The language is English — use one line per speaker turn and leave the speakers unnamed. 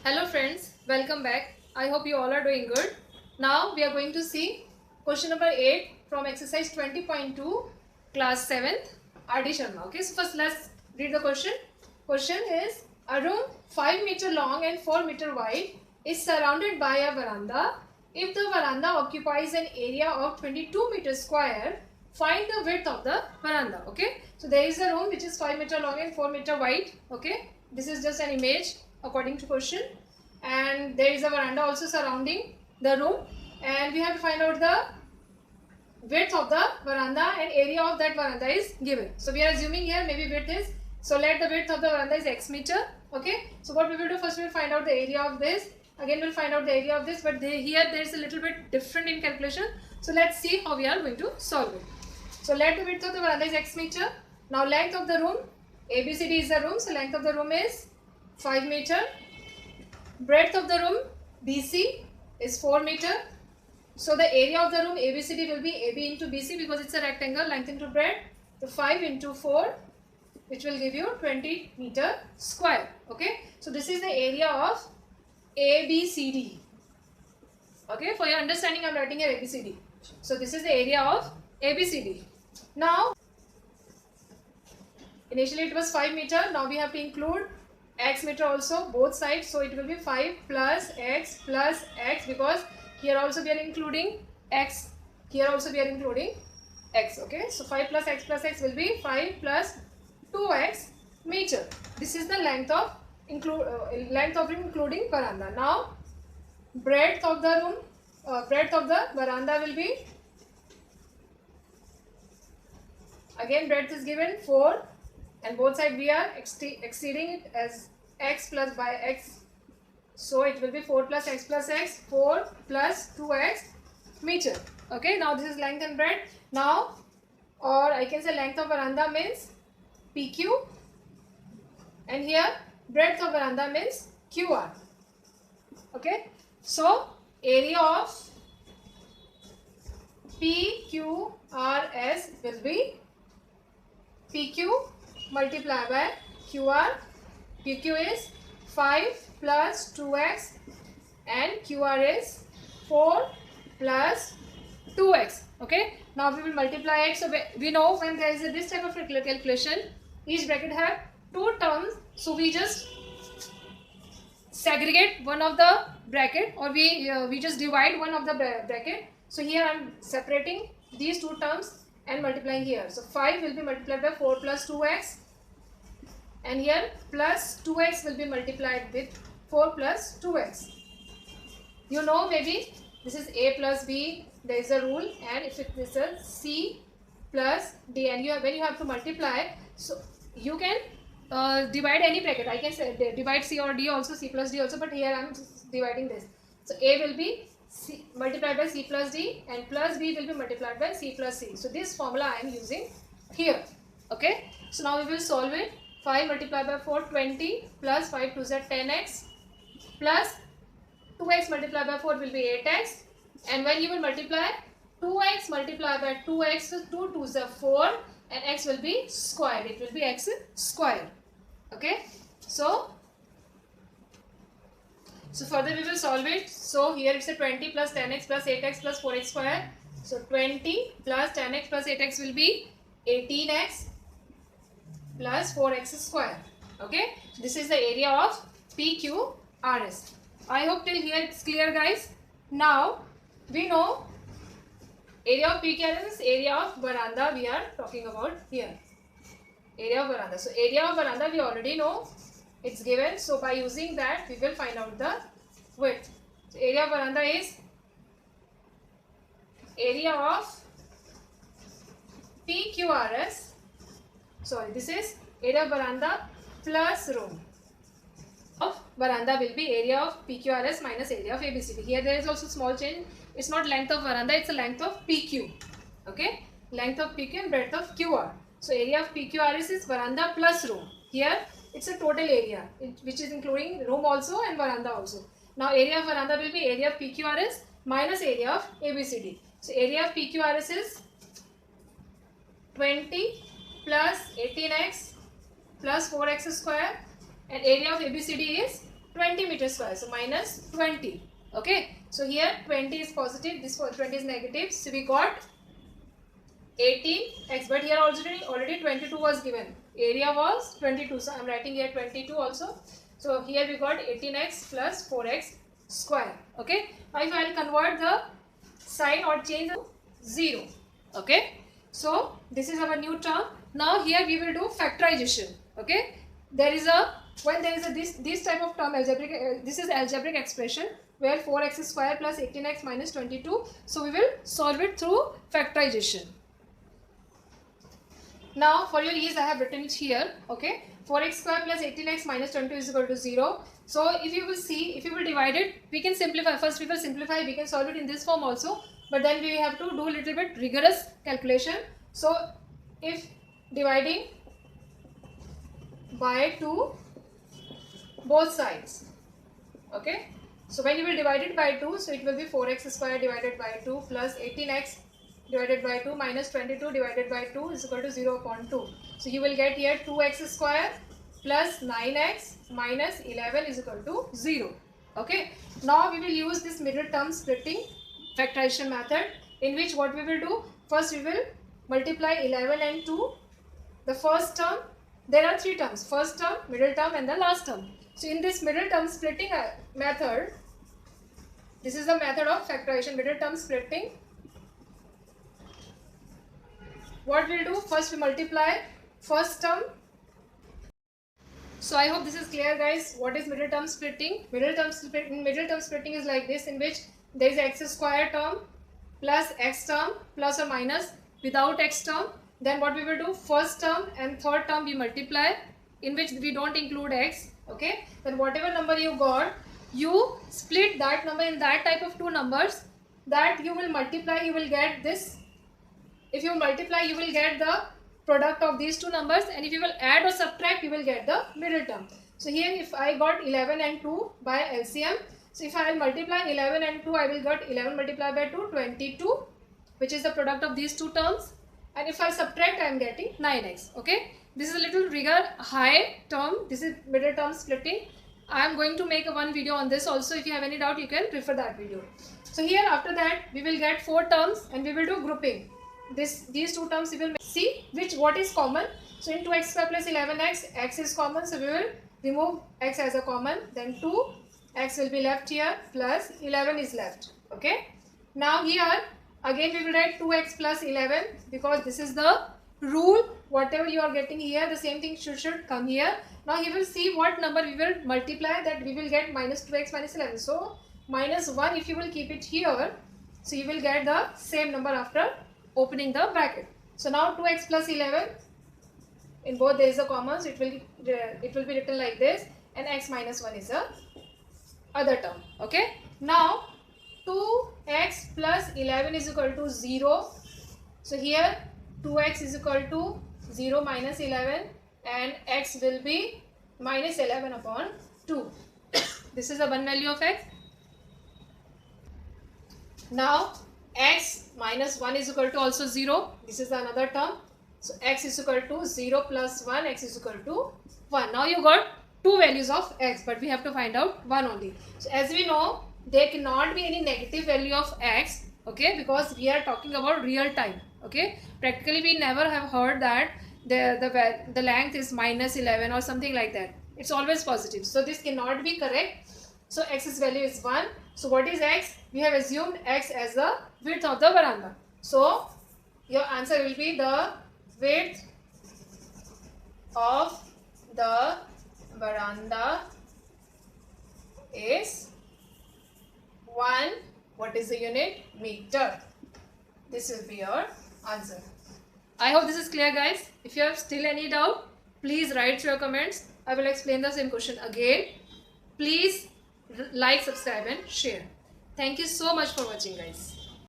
Hello friends, welcome back. I hope you all are doing good. Now we are going to see question number 8 from exercise 20.2 class 7th RD Sharma. Okay, so first let's read the question. Question is a room 5 meter long and 4 meter wide is surrounded by a veranda. If the veranda occupies an area of 22 meters square, find the width of the veranda. Okay, so there is a room which is 5 meter long and 4 meter wide. Okay, this is just an image according to question, and there is a veranda also surrounding the room, and we have to find out the width of the veranda and area of that veranda is given. So we are assuming here maybe width is, so let the width of the veranda is x meter. Okay, so what we will do, first we will find out the area of this, again we will find out the area of this, but here there is a little bit different in calculation. So let's see how we are going to solve it. So let the width of the veranda is x meter. Now length of the room, ABCD is the room, so length of the room is 5 meter. Breadth of the room BC is 4 meter. So the area of the room ABCD will be AB into BC because it's a rectangle, length into breadth. So 5 into 4, which will give you 20 meter square. Okay. So this is the area of ABCD. Okay. For your understanding, I am writing here ABCD. So this is the area of ABCD. Now, initially it was 5 meter. Now we have to include x meter also, both sides. So it will be 5 plus x because here also we are including x, here also we are including x. Okay, so 5 plus x will be 5 plus 2x meter. This is the length of room including veranda. Now breadth of the room, breadth of the veranda will be, again breadth is given 4, and both sides we are exceeding it as x plus by x. So it will be 4 plus x, 4 plus 2x meter. Okay, now this is length and breadth. Now, or I can say length of veranda means PQ, and here breadth of veranda means QR. Okay, so area of PQRS will be PQ multiplied by QR. PQ is 5 plus 2x and QR is 4 plus 2x. Okay, now we will multiply x. So we know when there is this type of calculation, each bracket have two terms, so we just segregate one of the bracket, or we just divide one of the bracket. So here I am separating these two terms and multiplying here. So 5 will be multiplied by 4 plus 2x, and here plus 2x will be multiplied with 4 plus 2x. You know, maybe this is a plus b, there is a rule, and if it is a c plus d, and when you have to multiply, so you can divide any bracket. I can say divide c or d also, c plus d also, but here I am dividing this. So a will be c multiplied by c plus d, and plus b will be multiplied by c plus c. So this formula I am using here. Okay, so now we will solve it. 5 multiplied by 4, 20, plus 5 to z 10x, plus 2x multiplied by 4 will be 8x, and when you will multiply 2x multiplied by 2x, so 2 to the 4, and x will be squared, it will be x squared. Okay, so further we will solve it. So here it's a 20 plus 10x plus 8x plus 4x square. So 20 plus 10x plus 8x will be 18x plus 4x square. Okay, this is the area of PQRS. I hope till here it's clear, guys. Now we know area of PQRS is area of veranda we are talking about here. Area of veranda. So area of veranda we already know, it's given. So by using that we will find out the width. So area of veranda is area of PQRS. Sorry, this is area of veranda plus room of veranda will be area of PQRS minus area of ABCD. Here there is also small change. It's not length of veranda, it's a length of PQ. Okay, length of PQ and breadth of QR. So area of PQRS is veranda plus room. Here it's a total area which is including room also and veranda also. Now area of veranda will be area of PQRS minus area of ABCD. So area of PQRS is 20 plus 18x plus 4x square, and area of ABCD is 20 meters square. So minus 20. Okay. So here 20 is positive. This 20 is negative. So we got 18x. But here already 22 was given. Area was 22. So I am writing here 22 also. So here we got 18x plus 4x square. Okay. Now if I will convert the sign or change to 0. Okay. So this is our new term. Now here we will do factorization. Okay. When there is a this type of term, algebraic, this is algebraic expression where 4x square plus 18x minus 22. So we will solve it through factorization. Now for your ease I have written it here. Okay. 4x square plus 18x minus 22 is equal to 0. So if you will see, if you will divide it, we can simplify. First we will simplify, we can solve it in this form also. But then we have to do a little bit rigorous calculation. So if dividing by 2 both sides. Okay. So when you will divide it by 2, so it will be 4x square divided by 2 plus 18x divided by 2 minus 22 divided by 2 is equal to 0 upon 2. So you will get here 2x square plus 9x minus 11 is equal to 0. Okay. Now we will use this middle term splitting factorization method, in which what we will do, first we will multiply 11 and 2. The first term, there are 3 terms, first term, middle term and the last term. So in this middle term splitting method, this is the method of factorization, middle term splitting. What we'll do, first we multiply first term. So I hope this is clear guys. What is middle term splitting? Middle term splitting is like this, in which there is x square term plus x term plus or minus without x term. Then what we will do, first term and third term we multiply, in which we don't include x. Okay. Then whatever number you got, you split that number in that type of 2 numbers that you will multiply, you will get this. If you multiply, you will get the product of these 2 numbers, and if you will add or subtract, you will get the middle term. So here if I got 11 and 2 by LCM, so if I will multiply 11 and 2, I will get 11 multiplied by 2, 22, which is the product of these 2 terms. And if I subtract, I am getting 9x. Okay. This is a little rigor high term. This is middle term splitting. I am going to make one video on this also. If you have any doubt, you can refer that video. So here after that, we will get 4 terms and we will do grouping. These 2 terms we will see what is common. So in 2x square plus 11x, x is common. So we will remove x as a common. Then 2x will be left here plus 11 is left. Okay. Now here again we will write 2x plus 11, because this is the rule. Whatever you are getting here, the same thing should come here. Now you will see what number we will multiply, that we will get minus 2x minus 11. So minus 1, if you will keep it here, so you will get the same number after opening the bracket. So now 2x plus 11, in both there is a common, so it will be written like this, and x minus 1 is the other term. Okay. Now 2x plus 11 is equal to 0. So here 2x is equal to 0 minus 11, and x will be minus 11 upon 2. This is the one value of x. Now x minus 1 is equal to also 0. This is another term. So x is equal to 0 plus 1, x is equal to 1. Now you got 2 values of x, but we have to find out 1 only. So as we know, there cannot be any negative value of x, okay, because we are talking about real time. Okay, practically we never have heard that the length is minus 11 or something like that. It's always positive. So this cannot be correct. So x's value is 1. So what is x? We have assumed x as the width of the veranda. So your answer will be the width of the veranda is 1. What is the unit? Meter. This will be your answer. I hope this is clear guys. If you have still any doubt, please write your comments. I will explain the same question again. Please like, subscribe and share. Thank you so much for watching guys.